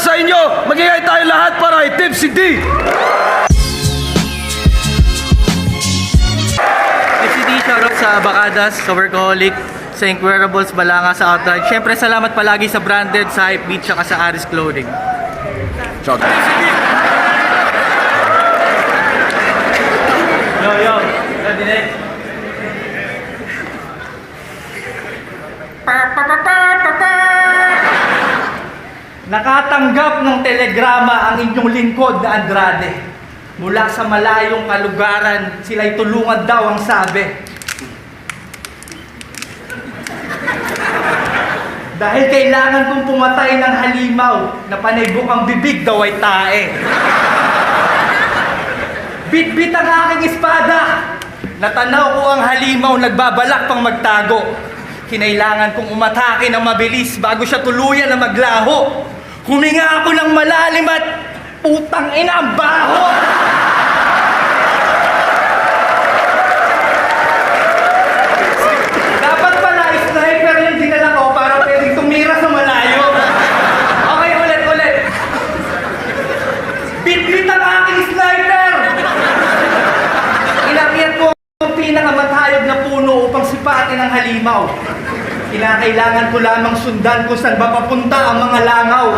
sa inyo. Magigay tayo lahat para i-tip si D. FCD, shoutout sa Bacadas, sa Workaholic, sa Inquirables, Balanga, sa Outright. Siyempre, salamat palagi sa Branded, sa Hype Beat, tsaka sa Aris Clothing. Shout out. Yo, ready next. Nakatanggap ng telegrama ang inyong lingkod na Andrade. Mula sa malayong kalugaran, sila'y tulungan daw ang sabi. Dahil kailangan kong pumatay ng halimaw na panaybok ang bibig daw ay tae. Bit-bit ang aking espada. Natanaw ko ang halimaw, nagbabalak pang magtago. Kinailangan kong umatake ng mabilis bago siya tuluyan na maglaho. Huminga ako ng malalim at putang ina ang baho! Dapat pala sniper yung dinala ko para pwedeng tumira sa malayo. Okay, ulit. Bit-bit ang aking sniper! Inakyat ko ang pinakamatayog na puno upang sipatin ang halimaw. Kinakailangan ko lamang sundan kung saan ba papunta ang mga langaw.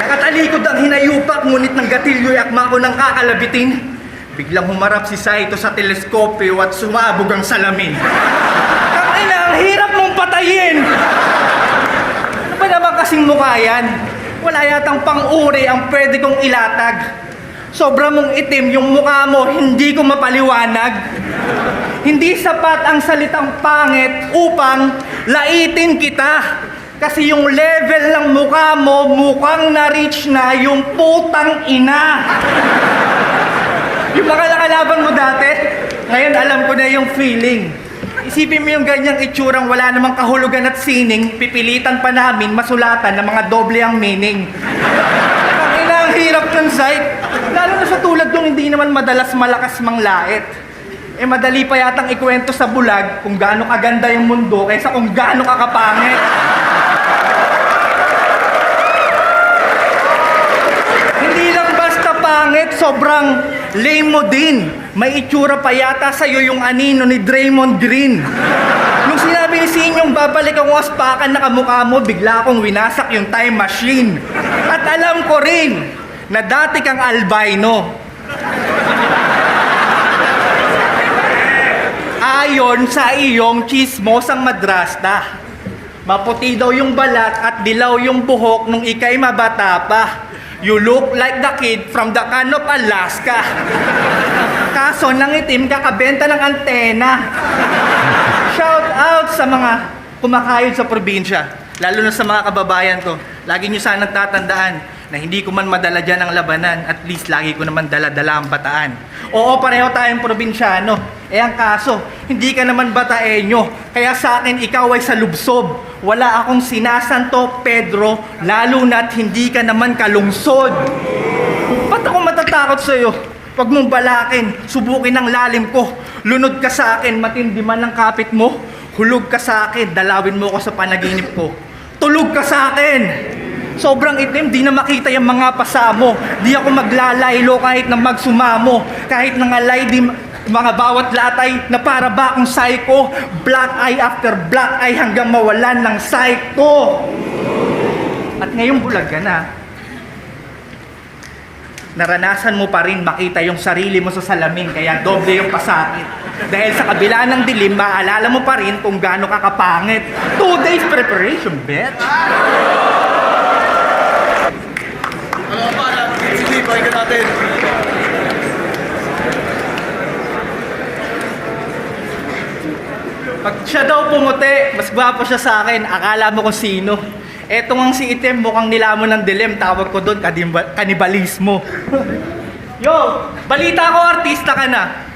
Nakatalikod ang hinayupak, ngunit ng gatilyo'y akma ko ng kakalabitin. Biglang humarap si Saito sa teleskopyo at sumabog ang salamin. Tangina, ang hirap mong patayin! Ano ba naman kasing mukha yan? Wala yatang pang-uri ang pwede kong ilatag. Sobra mong itim yung mukha mo, hindi ko mapaliwanag. Hindi sapat ang salitang pangit upang laitin kita. Kasi yung level ng mukha mo, mukhang na-reach na yung putang ina. Yung mga nakalaban mo dati, ngayon alam ko na yung feeling. Isipin mo yung ganyang itsurang wala namang kahulugan at sining, pipilitan pa namin masulatan ng mga doble ang meaning. Ang hirap ng sight. Lalo na sa tulad nung hindi naman madalas malakas manglait. Madali pa yatang ikwento sa bulag kung gaano kaganda yung mundo kaysa kung gaano kakapangit. Hindi lang basta pangit, sobrang lame mo din. May itsura pa yata sa'yo yung anino ni Draymond Green. Nung sinabi ni Sinyong babalik ang waspakan na kamukha mo, bigla akong winasak yung time machine. At alam ko rin na dati kang albino. Ayon sa iyong chismosang madrasta, maputi daw yung balat at dilaw yung buhok nung ikay mabata pa. You look like the kid from the Can of Alaska. Kaso nangitim kakabenta ng antena. Shout out sa mga kumakayod sa probinsya, lalo na sa mga kababayan ko. Lagi nyo sanang tatandaan na hindi ko man madala dyan ang labanan, at least lagi ko naman dala-dala ang bataan. Oo, pareho tayong probinsyano. Ang kaso, hindi ka naman bataenyo. Kaya sa akin, ikaw ay salubsob. Wala akong sinasanto, Pedro, lalo na't hindi ka naman kalungsod. Ba't ako matatakot sa'yo? Huwag mong balakin, subukin ang lalim ko. Lunod ka sa akin, matindi man ang kapit mo. Hulog ka sa akin, dalawin mo ko sa panaginip ko. Tulog ka sa akin! Sobrang itim, di na makita yung mga pasamo. Di ako maglalaylo kahit na magsumamo. Kahit nangalay, di mga bawat latay na para ba akong psycho. Black eye after black eye hanggang mawalan ng psycho. At ngayong bulag ka na, naranasan mo pa rin makita yung sarili mo sa salamin, kaya doble yung pasakit. Dahil sa kabila ng dilim, maalala mo pa rin kung gaano ka kapangit. 2 days preparation, bitch! Ano pa na? Sige, pakinggan natin. Pag siya daw pumuti, mas gwapo siya sa akin, akala mo kung sino. Etong ang si itim, mukhang nilamon ng dilim, tawag ko doon, kanibalismo. Yo, balita ko, artista ka na.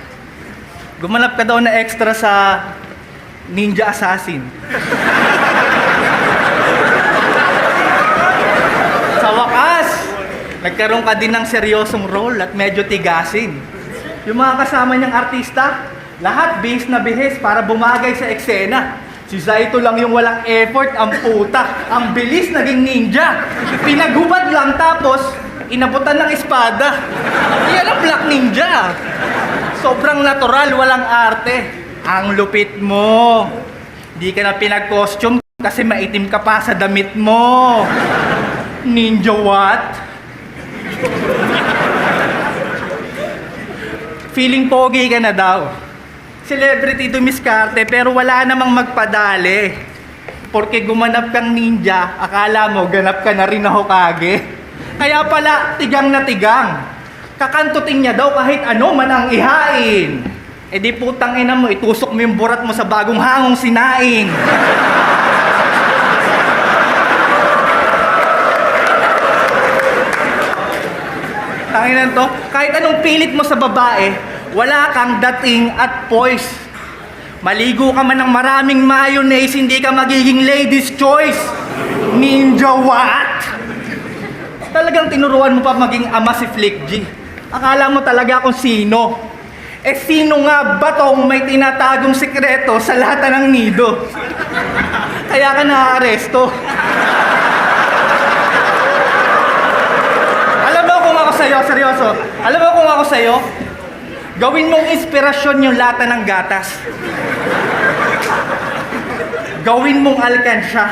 Gumanap ka daw na extra sa Ninja Assassin. Sa wakas, nagkaroon ka din ng seryosong role at medyo tigasin. Yung mga kasama niyang artista, Lahat bihis na bihis para bumagay sa eksena. Si Zaito lang yung walang effort, ang puta. Ang bilis naging ninja. Pinaghubad lang tapos inabutan ng espada. Yan ang Black Ninja. Sobrang natural, walang arte. Ang lupit mo. Di ka na pinag-costume kasi maitim ka pa sa damit mo. Ninja what? Feeling pogi ka na daw. Celebrity dumiskarte pero wala namang magpadali. Porque gumanap kang ninja, akala mo ganap ka na rin na Hokage. Kaya pala, tigang na tigang. Kakantutin niya daw kahit ano man ang ihain. E di putang ina mo, itusok mo yung burat mo sa bagong hangong sinaing. Tanginan to, kahit anong pilit mo sa babae, wala kang dating at poise. Maligo ka man ng maraming mayonnaise, hindi ka magiging lady's choice. Ninja what? Talagang tinuruan mo pa maging ama si Flick G. Akala mo talaga kung sino. Eh sino nga ba tong may tinatagong sikreto sa lahat ng nido? Kaya ka na-aresto. Alam mo kung ako sa'yo, seryoso. Alam mo kung ako sa'yo, gawin mong inspirasyon yung lata ng gatas. Gawin mong alkansya.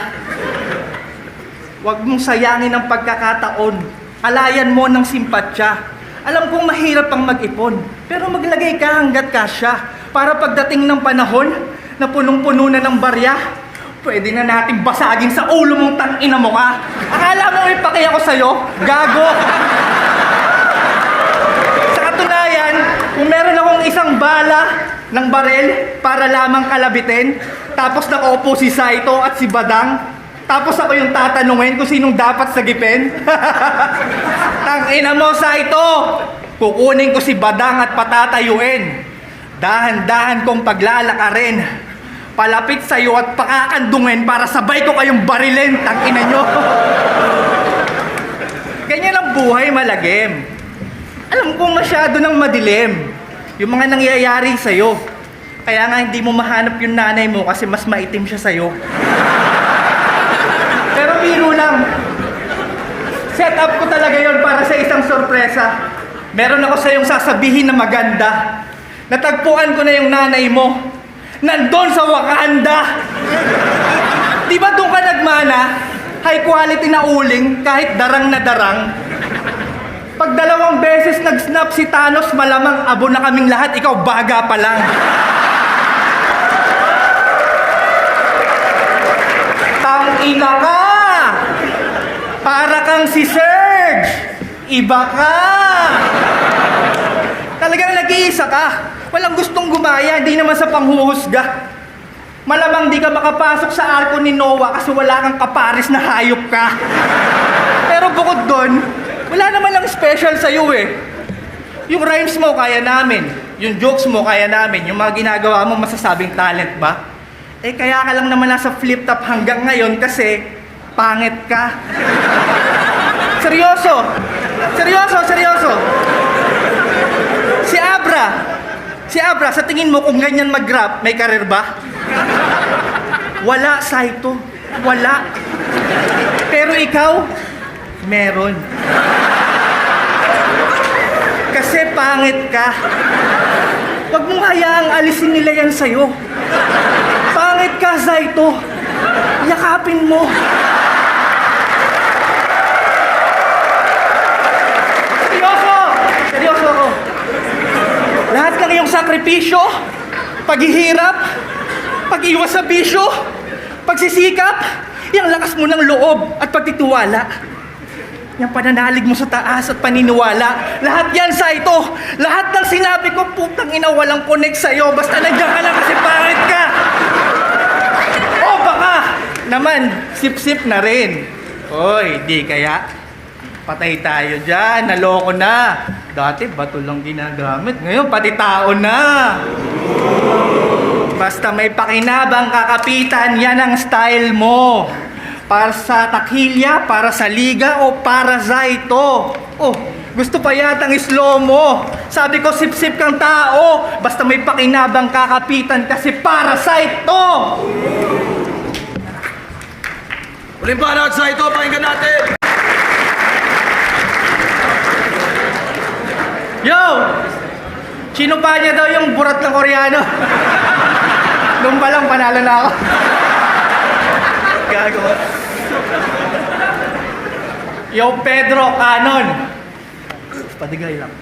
Huwag mong sayangin ang pagkakataon. Alayan mo ng simpatsya. Alam kong mahirap pang mag-ipon, pero maglagay ka hanggat kasya. Para pagdating ng panahon na punong-puno na ng barya, pwede na nating basagin sa ulo mong tangina mo ka. Akala mo ipaki ako sa'yo? Gago! Sa katunayan, kung meron akong isang bala ng barel para lamang kalabitin, tapos nakaupo si Saito at si Badang, tapos ako yung tatanungin kung sinong dapat sagipin. Tangina mo, Saito! Kukunin ko si Badang at patatayuin. Dahan-dahan kong paglalakarin. Palapit sa'yo at pakakandungin para sabay ko kayong barilin. Tangina nyo. Ganyan ang buhay, malagim. Alam kong masyado ng madilim yung mga nangyayari sa'yo. Kaya nga hindi mo mahanap yung nanay mo kasi mas maitim siya sa'yo. Pero biro lang. Set up ko talaga yon para sa isang sorpresa. Meron ako sa iyong sasabihin na maganda. Natagpuan ko na yung nanay mo. Nandun sa Wakanda. Di ba doon ka nagmana? High quality na uling kahit darang na darang. Pag 2 beses nag-snap si Thanos, malamang abo na kaming lahat. Ikaw baga pa lang. Tangina ka! Para kang si Serge! Iba ka! Talagang nag-iisa ka. Walang gustong gumaya, hindi naman sa panghuhusga. Malamang di ka makapasok sa arko ni Noah kasi wala kang kapares na hayop ka. Pero bukod doon, wala naman lang special sa'yo eh. Yung rhymes mo, kaya namin. Yung jokes mo, kaya namin. Yung mga ginagawa mo, masasabing talent ba? Eh kaya ka lang naman nasa flip-top hanggang ngayon kasi pangit ka. Seryoso! Seryoso, seryoso! Si Abra, sa tingin mo kung ganyan mag-rap, may karir ba? Wala, Saito. Wala. Pero ikaw, meron. Kasi pangit ka. Huwag mong hayaang alisin nila yan sa'yo. Pangit ka, Saito. Yakapin mo. Seryoso ako. Lahat ng iyong sakripisyo, paghihirap, pag-iwas sa bisyo, pagsisikap, yung lakas mo ng loob at pagtitiwala. Yung pananalig mo sa taas at paniniwala. Lahat yan, Saito. Lahat ng sinabi ko, putang ina, walang connect sa'yo. Basta nandiyan ka lang kasi pangit ka. O baka naman, sip-sip na rin. Hoy, di kaya? Patay tayo dyan, naloko na. Dati bato lang ginagamit, ngayon pati tao na. Basta may pakinabang kakapitan, yan ang style mo. Para sa takhilya, para sa liga, o para Zaito. Oh, Gusto pa yatang slow mo. Sabi ko, sip-sip kang tao. Basta may pakinabang kakapitan kasi parasite to. Uling para sa ito, pakinggan natin. Yo! Sino pa niya daw yung burat ng Koreano? Doon pa lang panalo na ako. Gago. Yo, Pedro Canon. Padigay lang.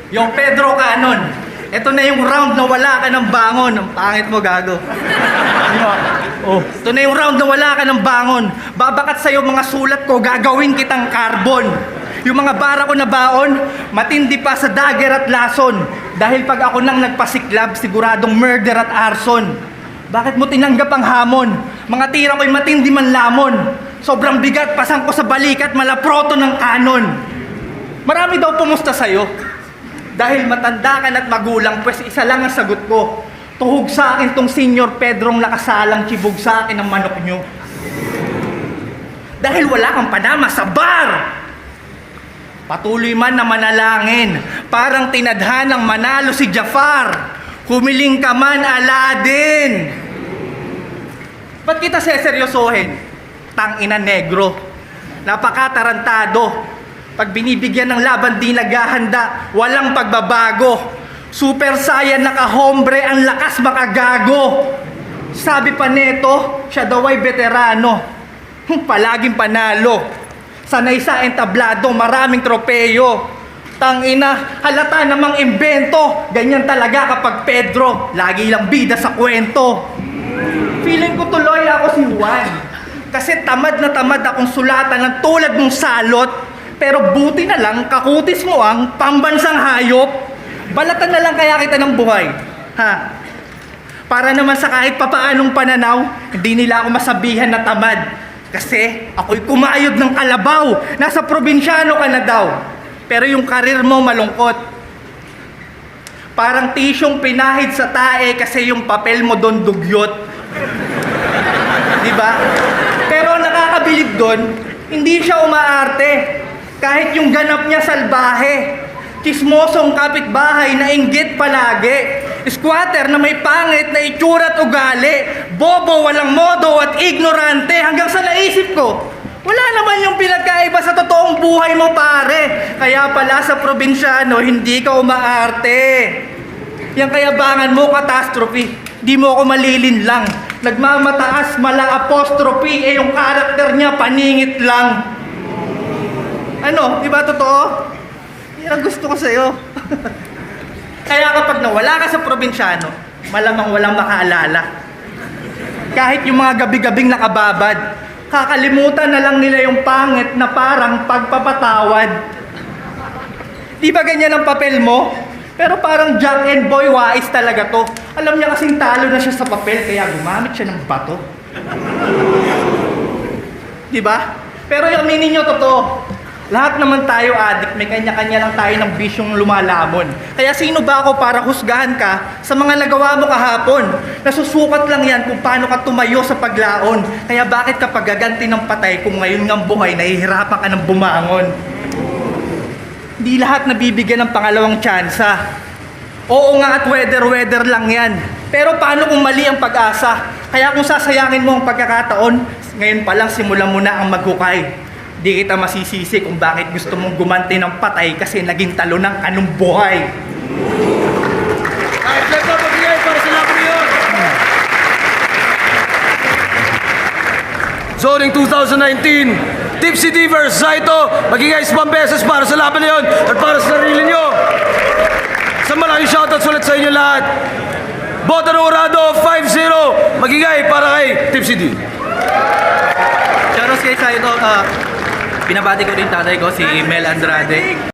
Yo, Pedro Canon. Ito na yung round na wala ka ng bangon. Ang pangit mo, gago. Oh, ito na yung round na wala ka ng bangon. Babakat sa'yo mga sulat ko, gagawin kitang carbon. Yung mga bara ko na baon, matindi pa sa dagger at lason. Dahil pag ako nang nagpasiklab, siguradong murder at arson. Bakit mo tinanggap ang hamon? Mga tira ko'y matindi man lamon. Sobrang bigat, pasang ko sa balikat, malaproto ng kanon. Marami daw pumusta sa'yo. Dahil matanda ka na't magulang, pues isa lang ang sagot ko. Tuhog sa akin tong Senior Pedrong nakasalang chibog sa akin ang manok nyo. Dahil wala kang panama sa bar. Patuloy man na manalangin, parang tinadhanang manalo si Jafar. Humiling ka man, Aladdin. Ba't kita seseryosohin? Tangina negro. Napakatarantado. Pag binibigyan ng laban di naghahanda, walang pagbabago. Super Saiyan naka-hombre, ang lakas makagago. Sabi pa neto, siya daw ay veterano. Palaging panalo. Sanay sa entablado, maraming tropeyo. Tangina, halata namang imbento. Ganyan talaga kapag Pedro, lagi lang bida sa kwento. Feeling ko tuloy ako si Juan. Kasi tamad na tamad akong sulatan ng tulad mong salot. Pero buti na lang, kakutis mo ang pambansang hayop. Balatan na lang kaya kita ng buhay. Ha? Para naman sa kahit papaanong pananaw, hindi nila ako masabihan na tamad. Kasi ako'y kumayod ng kalabaw. Nasa probinsyano ka na daw. Pero yung karir mo malungkot. Parang tisyong pinahid sa tae kasi yung papel mo doon dugyot. Diba? Pero nakakabilib doon, hindi siya umaarte. Kahit yung ganap niya salbahe. Chismosong kapitbahay na inggit palagi. Squatter na may pangit na itsura at ugali. Bobo, walang modo at ignorante. Hanggang sa naisip ko, wala naman yung pinagkaiba sa totoong buhay mo, pare. Kaya pala sa probinsyano, hindi ka umaarte. Yang kayabangan mo, catastrophe. Di mo ako malilin lang. Nagmamataas, mala apostrophe. Eh yung karakter niya, paningit lang. Ano, di ba totoo? Yan ang gusto ko sa'yo. Kaya kapag nawala ka sa probinsyano, malamang walang makaalala. Kahit yung mga gabi-gabing nakababad, kakalimutan na lang nila yung pangit na parang pagpapatawad. Di ba ganyan ang papel mo? Pero parang Jack and Boy wais talaga to. Alam niya kasing talo na siya sa papel, kaya gumamit siya ng bato. Di ba? Pero yung aminin nyo, totoo. Lahat naman tayo addict, may kanya-kanya lang tayo ng bisyong lumalamon. Kaya sino ba ako para husgahan ka sa mga nagawa mo kahapon? Nasusukat lang yan kung paano ka tumayo sa paglaon. Kaya bakit ka pagaganti ng patay kung ngayon ng buhay nahihirapan ka ng bumangon? Hindi lahat nabibigyan ng pangalawang tsansa. Oo nga at weather lang yan. Pero paano kung mali ang pag-asa? Kaya kung sasayangin mo ang pagkakataon, ngayon pa lang simulan mo na ang maghukay. Di kita masisisi kung bakit gusto mong gumanti ng patay kasi naging talo ng anong buhay. Ay, clap na pag-iay para sa laban yun. Zoning 2019, Tipsy D vs. Zaito, mag-ingay 5 beses para sa laban yun at para sa sarili nyo. Sa malaking shoutout ulit sa inyo lahat. Bota Norado 5-0, mag-ingay para kay Tipsy D. Shoutout kay Zaito, binabati ko rin tatay ko si Mel Andrade.